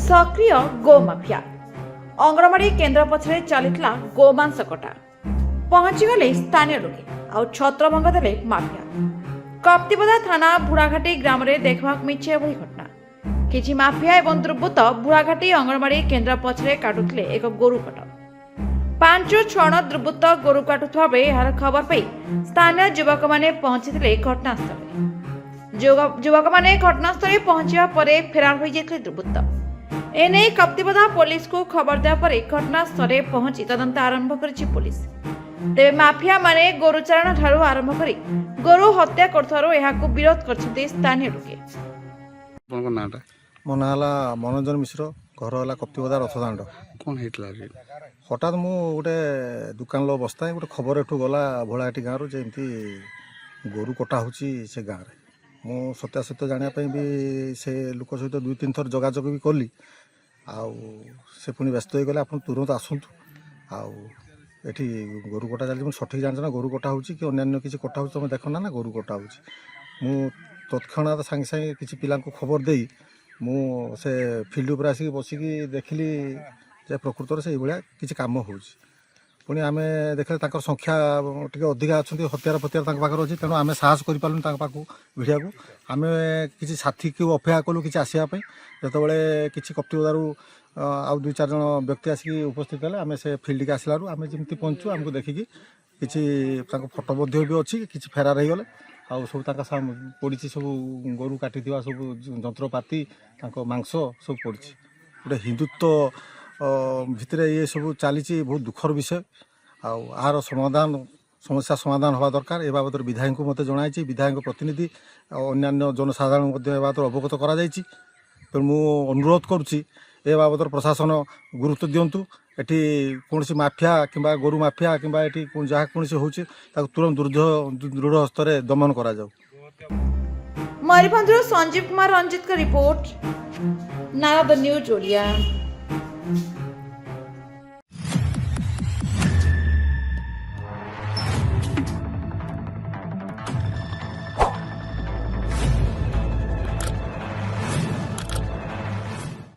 सक्रिय गो माफिया अंगनवाड़ी केन्द्र पछरे चलीथिला गोमांस कटा पहुंचीगले स्थानीय लोके आउ छत्रभंग देले माफिया। कप्तिपदा थाना बुढ़ाघाटी ग्राम में देखवाक मिछे एभली घटना। किछि माफिया एवं दुर्बृत्त बुढ़ाघाटी अंगनवाड़ी केन्द्र पछरे काटुथिले एक गोरु कट। 5-6 जण दुर्बृत्त गोरु काटुथबा बेले यार खबर पाई स्थानीय युवक माने पहुंचीथिले घटनास्थल। युवक माने घटनास्थल पहुंचा पर फेरार हो जाते दुर्बृत्त। एने कप्तिपदा पुलिस को खबर देवा पर घटनास्थल पहुंची तदंत आरंभ करिछि पुलिस। तेबे माफिया माने गोरु चारण ठारू आरंभ करी गोरु हत्या करथारो एहाकु विरोध करछन्ते स्थानीय लोके। आपनको नाटा मो ना है मनोरंजन मिश्र, घर है कप्तिपदा रथदाण्ड। कौन हेतला हठात मु गोटे दुकान लो बसता गोटे खबर एठू गला भोलाहाटी गाँव जमी गोरु कटा होची से गाँव में। मु सत्यासत्य जानापी भी से लोक सहित 2-3 थर जोगाजोग भी कली आउ से पुणी व्यस्त हो गले आप तुरंत आसतु आउ एठी गोरु कटा चलती सठिक जान ना गोरु कटा होची कि अन्य किसी कटा होची तुम देख ना गोरु कटा होची। मु तत्क्षणात सांगे सांगे किसी पिला खबर दे मु से फील्ड उपर आसिक बसिकी देखिली जे प्रकृतर से भाया किसी कम होची। पुणी आम देखले संख्या टे अधिका अच्छा हथियार फतियार पाखे अच्छी तेणु आम साहस करूँ पाखु भिड़िया को आम किसी साथी को अपेक्षा कलु कि आसवाई जो किसी कप्तिपदारू आउ 2-4 जन व्यक्ति आसिक उपस्थित है आम से फिल्ड के आसलू आम जमी पहुँचू आमको देखिकी किसी फोटो भी अच्छी किसी फेरार हो गले आउ सब पड़ी सब गोरु काटी सब जंत्रपाति मांस सब पड़ी गोटे हिंदुत्व भितर ये सब चली बहुत दुखर विषय आर समाधान समस्या समाधान हवा दरकार। ए बाबद विधायक को मत जनाई विधायक प्रतिनिधि अन्य जनसाधारण बाबद अवगत करा तेणु मु अनुरोध करुच्ची ए बाबद प्रशासन गुरुत्व दिंतु एटी कौन माफिया कि गोरु माफिया कि जहाँ कौन हो तुरंत दृढ़ हस्त दमन करा जाऊ। मयूरभंज संजीव कुमार रंजित का रिपोर्ट नारद न्यूज ओडिया।